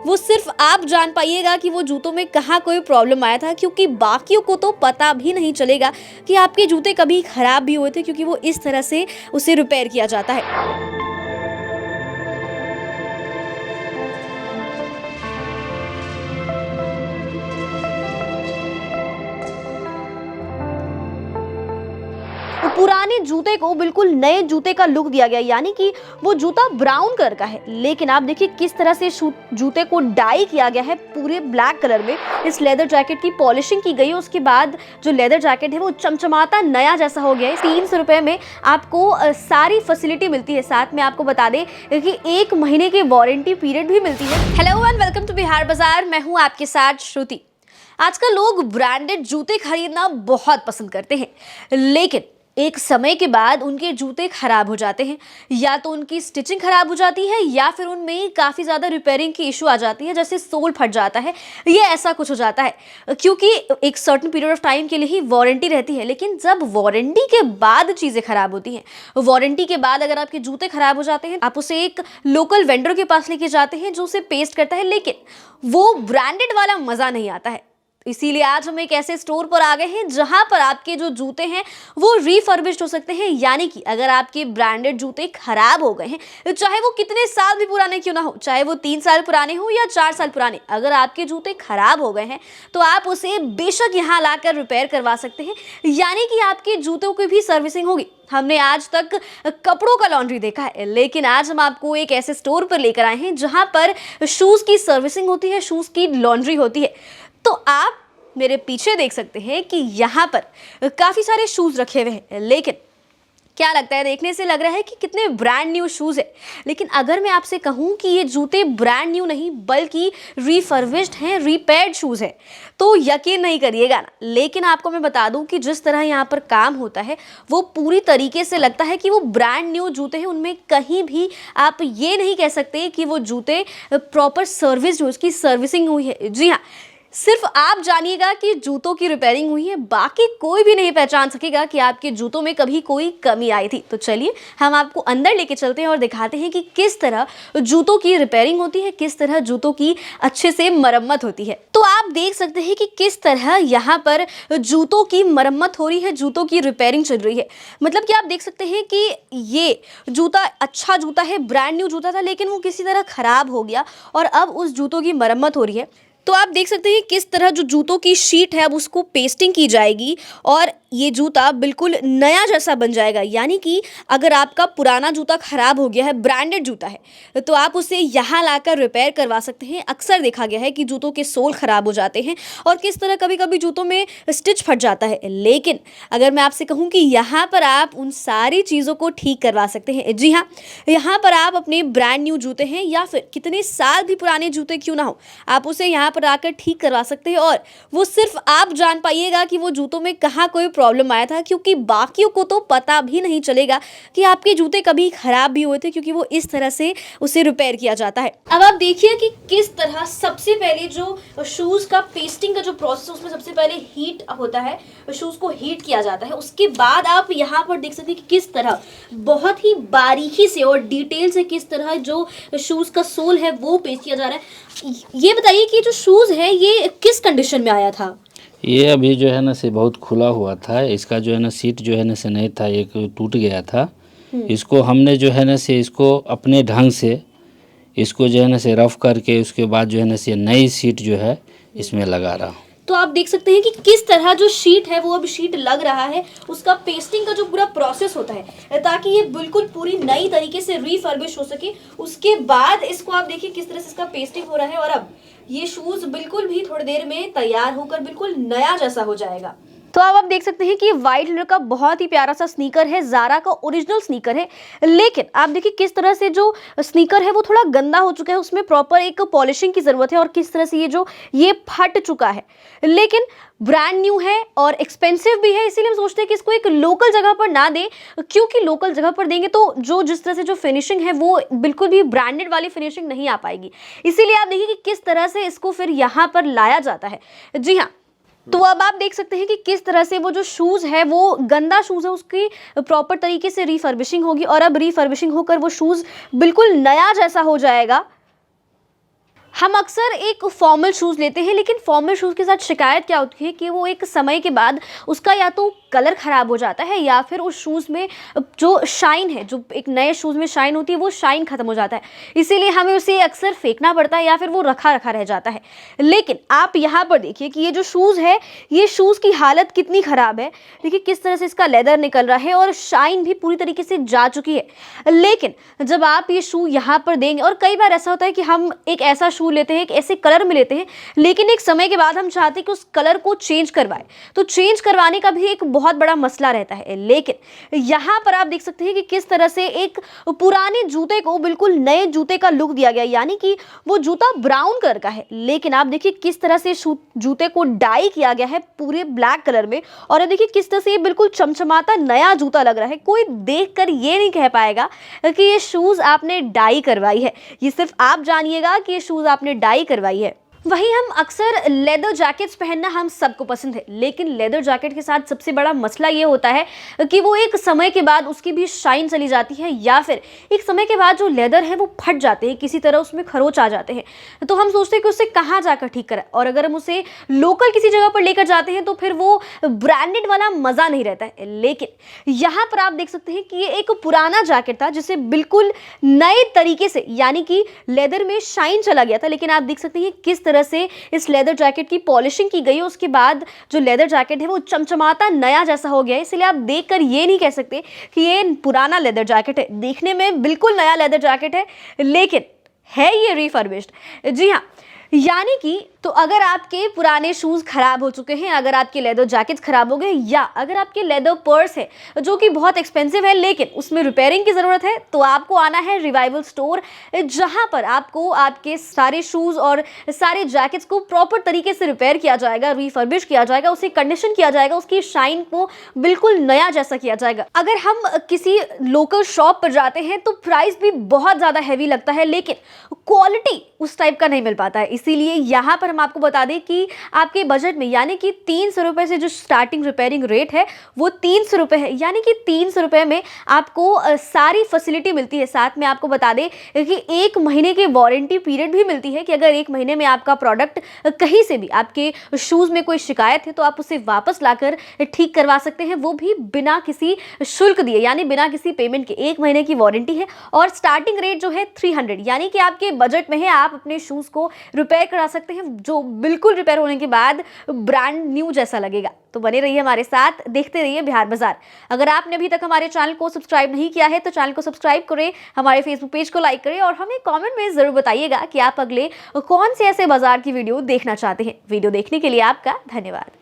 वो सिर्फ आप जान पाइएगा कि वो जूतों में कहाँ कोई प्रॉब्लम आया था, क्योंकि बाकियों को तो पता भी नहीं चलेगा कि आपके जूते कभी खराब भी हुए थे, क्योंकि वो इस तरह से उसे रिपेयर किया जाता है। वो पुराने जूते को बिल्कुल नए जूते का लुक दिया गया, यानी कि वो जूता ब्राउन कलर का है, लेकिन आप देखिए किस तरह से जूते को डाई किया गया है पूरे ब्लैक कलर में। इस लेदर जैकेट की पॉलिशिंग की गई है, उसके बाद जो लेदर जैकेट है वो चमचमाता नया जैसा हो गया है। 300 रुपए में आपको सारी फैसिलिटी मिलती है। साथ में आपको बता दें कि 1 महीने की वारंटी पीरियड भी मिलती है। Hello and welcome to Bihar बाजार, मैं हूँ आपके साथ श्रुति। आजकल लोग ब्रांडेड जूते खरीदना बहुत पसंद करते हैं, लेकिन एक समय के बाद उनके जूते खराब हो जाते हैं। या तो उनकी स्टिचिंग खराब हो जाती है, या फिर उनमें काफ़ी ज़्यादा रिपेयरिंग की इशू आ जाती है, जैसे सोल फट जाता है, ये ऐसा कुछ हो जाता है, क्योंकि एक सर्टेन पीरियड ऑफ टाइम के लिए ही वारंटी रहती है। लेकिन जब वारंटी के बाद चीज़ें खराब होती हैं, वारंटी के बाद अगर आपके जूते खराब हो जाते हैं, आप उसे एक लोकल वेंडर के पास लेके जाते हैं जो उसे पेस्ट करता है, लेकिन वो ब्रांडेड वाला मज़ा नहीं आता है। इसीलिए आज हम एक ऐसे स्टोर पर आ गए हैं जहां पर आपके जो जूते हैं वो रिफर्बिश्ड हो सकते हैं। यानी कि अगर आपके ब्रांडेड जूते खराब हो गए हैं, चाहे वो कितने साल भी पुराने क्यों ना हो, चाहे वो 3 साल पुराने हो या 4 साल पुराने, अगर आपके जूते खराब हो गए हैं तो आप उसे बेशक यहाँ लाकर रिपेयर करवा सकते हैं। यानी कि आपके जूतों की भी सर्विसिंग होगी। हमने आज तक कपड़ों का लॉन्ड्री देखा है, लेकिन आज हम आपको एक ऐसे स्टोर पर लेकर आए हैं जहां पर शूज़ की सर्विसिंग होती है, शूज़ की लॉन्ड्री होती है। तो आप मेरे पीछे देख सकते हैं कि यहाँ पर काफ़ी सारे शूज़ रखे हुए हैं, लेकिन क्या लगता है, देखने से लग रहा है कि कितने ब्रांड न्यू शूज़ है। लेकिन अगर मैं आपसे कहूँ कि ये जूते ब्रांड न्यू नहीं बल्कि रिफर्बिश्ड हैं, रिपेयर्ड शूज़ है, तो यकीन नहीं करिएगा ना। लेकिन आपको मैं बता दूं कि जिस तरह यहाँ पर काम होता है वो पूरी तरीके से लगता है कि वो ब्रांड न्यू जूते हैं। उनमें कहीं भी आप ये नहीं कह सकते कि वो जूते प्रॉपर सर्विस्ड हो, उसकी सर्विसिंग हुई है। जी हाँ, सिर्फ आप जानिएगा कि जूतों की रिपेयरिंग हुई है, बाकी कोई भी नहीं पहचान सकेगा कि आपके जूतों में कभी कोई कमी आई थी। तो चलिए हम आपको अंदर लेके चलते हैं और दिखाते हैं कि किस तरह जूतों की रिपेयरिंग होती है, किस तरह जूतों की अच्छे से मरम्मत होती है। तो आप देख सकते हैं कि किस तरह यहाँ पर जूतों की मरम्मत हो रही है, जूतों की रिपेयरिंग चल रही है। मतलब कि आप देख सकते हैं कि ये जूता अच्छा जूता है, ब्रांड न्यू जूता था, लेकिन वो किसी तरह खराब हो गया और अब उस जूतों की मरम्मत हो रही है। तो आप देख सकते हैं किस तरह जो जूतों की शीट है अब उसको पेस्टिंग की जाएगी और ये जूता बिल्कुल नया जैसा बन जाएगा। यानी कि अगर आपका पुराना जूता खराब हो गया है, ब्रांडेड जूता है, तो आप उसे यहाँ लाकर रिपेयर करवा सकते हैं। अक्सर देखा गया है कि जूतों के सोल खराब हो जाते हैं और किस तरह कभी कभी जूतों में स्टिच फट जाता है, लेकिन अगर मैं आपसे कहूँ कि यहाँ पर आप उन सारी चीज़ों को ठीक करवा सकते हैं। जी हाँ, यहाँ पर आप अपने ब्रांड न्यू जूते हैं या फिर कितने साल भी पुराने जूते क्यों ना हो, आप उसे यहाँ पर आकर ठीक करवा सकते हैं और वो सिर्फ आप जान पाइएगा कि वो जूतों में कहाँ कोई प्रॉब्लम आया था, क्योंकि बाकियों को तो पता भी नहीं चलेगा कि आपके जूते कभी खराब भी हुए थे, क्योंकि वो इस तरह से उसे रिपेयर किया जाता है। अब आप देखिए कि किस तरह सबसे पहले जो शूज का पेस्टिंग का जो प्रोसेस, उसमें सबसे पहले हीट होता है, शूज को हीट किया जाता है। उसके बाद आप यहाँ पर देख सकते हैं कि किस तरह बहुत ही बारीकी से और डिटेल से किस तरह जो शूज का सोल है वो पेस्ट किया जा रहा है। ये बताइए कि जो शूज है ये किस कंडीशन में आया था? ये अभी जो है ना से बहुत खुला हुआ था, इसका जो है ना सीट जो है ना से नहीं था, एक टूट गया था। इसको हमने जो है ना से इसको अपने ढंग से इसको जो है ना से रफ करके उसके बाद जो है ना से नई सीट जो है इसमें लगा रहा हूँ। तो आप देख सकते हैं कि किस तरह जो शीट है वो अब शीट लग रहा है, उसका पेस्टिंग का जो पूरा प्रोसेस होता है ताकि ये बिल्कुल पूरी नई तरीके से रिफर्बिश हो सके। उसके बाद इसको आप देखिए किस तरह से इसका पेस्टिंग हो रहा है और अब ये शूज बिल्कुल भी थोड़ी देर में तैयार होकर बिल्कुल नया जैसा हो जाएगा। तो अब आप देख सकते हैं कि व्हाइट कलर का बहुत ही प्यारा सा स्नीकर है, ज़ारा का ओरिजिनल स्नीकर है, लेकिन आप देखिए किस तरह से जो स्नीकर है वो थोड़ा गंदा हो चुका है, उसमें प्रॉपर एक पॉलिशिंग की ज़रूरत है और किस तरह से ये फट चुका है। लेकिन ब्रांड न्यू है और एक्सपेंसिव भी है, इसीलिए हम सोचते हैं कि इसको एक लोकल जगह पर ना दें, क्योंकि लोकल जगह पर देंगे तो जिस तरह से जो फिनिशिंग है वो बिल्कुल भी ब्रांडेड वाली फिनिशिंग नहीं आ पाएगी। इसीलिए आप देखिए कि किस तरह से इसको फिर यहाँ पर लाया जाता है। जी हाँ, तो अब आप देख सकते हैं कि किस तरह से वो जो शूज़ है वो गंदा शूज़ है, उसकी प्रॉपर तरीके से रिफर्बिशिंग होगी और अब रिफर्बिशिंग होकर वो शूज़ बिल्कुल नया जैसा हो जाएगा। हम अक्सर एक फॉर्मल शूज़ लेते हैं, लेकिन फॉर्मल शूज़ के साथ शिकायत क्या होती है कि वो एक समय के बाद उसका या तो कलर ख़राब हो जाता है या फिर उस शूज़ में जो शाइन है, जो एक नए शूज़ में शाइन होती है, वो शाइन ख़त्म हो जाता है। इसीलिए हमें उसे अक्सर फेंकना पड़ता है या फिर वो रखा-रखा रह जाता है। लेकिन आप यहाँ पर देखिए कि ये जो शूज़ है, ये शूज़ की हालत कितनी ख़राब है। देखिए किस तरह से इसका लेदर निकल रहा है और शाइन भी पूरी तरीके से जा चुकी है। लेकिन जब आप ये शू यहाँ पर देंगे, और कई बार ऐसा होता है कि हम एक ऐसा शू लेते हैं, एक ऐसे कलर में लेते हैं, लेकिन एक समय के बाद हम चाहते हैं कि उस कलर को चेंज करवाएं, तो चेंज करवाने का भी एक बहुत बड़ा मसला रहता है। लेकिन यहाँ पर आप देख सकते हैं कि किस तरह से एक पुराने जूते को बिल्कुल नए जूते का लुक दिया गया, यानी कि वो जूता ब्राउन कलर का है, लेकिन आप देखिए किस तरह से जूते को डाई किया गया है पूरे ब्लैक कलर में। और देखिए किस तरह से ये बिल्कुल चमचमाता नया जूता लग रहा है। कोई देखकर ये नहीं कह पाएगा कि ये शूज़ आपने डाई करवाई है। ये सिर्फ आप जानिएगा कि ये शूज़ आपने डाई करवाई है। वहीं हम अक्सर लेदर जैकेट्स पहनना हम सबको पसंद है, लेकिन लेदर जैकेट के साथ सबसे बड़ा मसला ये होता है कि वो एक समय के बाद उसकी भी शाइन चली जाती है, या फिर एक समय के बाद जो लेदर है वो फट जाते हैं, किसी तरह उसमें खरोच आ जाते हैं। तो हम सोचते हैं कि उसे कहाँ जाकर ठीक करें, और अगर हम उसे लोकल किसी जगह पर लेकर जाते हैं तो फिर वो ब्रांडेड वाला मज़ा नहीं रहता है। लेकिन यहाँ पर आप देख सकते हैं कि ये एक पुराना जैकेट था जिसे बिल्कुल नए तरीके से, यानी कि लेदर में शाइन चला गया था, लेकिन आप देख सकते हैं किस तरह से इस लेदर जैकेट की पॉलिशिंग की गई है। उसके बाद जो लेदर जैकेट है वो चमचमाता नया जैसा हो गया है। इसलिए आप देखकर ये नहीं कह सकते कि ये पुराना लेदर जैकेट है। देखने में बिल्कुल नया लेदर जैकेट है, लेकिन है ये रिफर्बिश्ड। जी हाँ, यानी कि तो अगर आपके पुराने शूज़ खराब हो चुके हैं, अगर आपके लेदर जैकेट्स खराब हो गए, या अगर आपके लेदर पर्स है जो कि बहुत एक्सपेंसिव है लेकिन उसमें रिपेयरिंग की ज़रूरत है, तो आपको आना है रिवाइवल स्टोर, जहां पर आपको आपके सारे शूज़ और सारे जैकेट्स को प्रॉपर तरीके से रिपेयर किया जाएगा, रिफर्बिश किया जाएगा, उसे कंडीशन किया जाएगा, उसकी शाइन को बिल्कुल नया जैसा किया जाएगा। अगर हम किसी लोकल शॉप पर जाते हैं तो प्राइस भी बहुत ज़्यादा हैवी लगता है, लेकिन क्वालिटी उस टाइप का नहीं मिल पाता है। इसीलिए यहाँ पर हम आपको बता दें कि आपके बजट में, यानी कि 300 रुपये से जो स्टार्टिंग रिपेयरिंग रेट है वो 300 रुपये है, यानी कि 300 रुपये में आपको सारी फैसिलिटी मिलती है। साथ में आपको बता दें कि 1 महीने की वारंटी पीरियड भी मिलती है, कि अगर 1 महीने में आपका प्रोडक्ट कहीं से भी, आपके शूज़ में कोई शिकायत है, तो आप उसे वापस लाकर ठीक करवा सकते हैं, वो भी बिना किसी शुल्क दिए, यानी बिना किसी पेमेंट के। 1 महीने की वारंटी है और स्टार्टिंग रेट जो है 300, यानी कि आपके बजट में है, आप अपने शूज़ को रिपेयर करा सकते हैं, जो बिल्कुल रिपेयर होने के बाद ब्रांड न्यू जैसा लगेगा। तो बने रहिए हमारे साथ, देखते रहिए बिहार बाजार। अगर आपने अभी तक हमारे चैनल को सब्सक्राइब नहीं किया है तो चैनल को सब्सक्राइब करें, हमारे फेसबुक पेज को लाइक करें, और हमें कमेंट में ज़रूर बताइएगा कि आप अगले कौन से ऐसे बाजार की वीडियो देखना चाहते हैं। वीडियो देखने के लिए आपका धन्यवाद।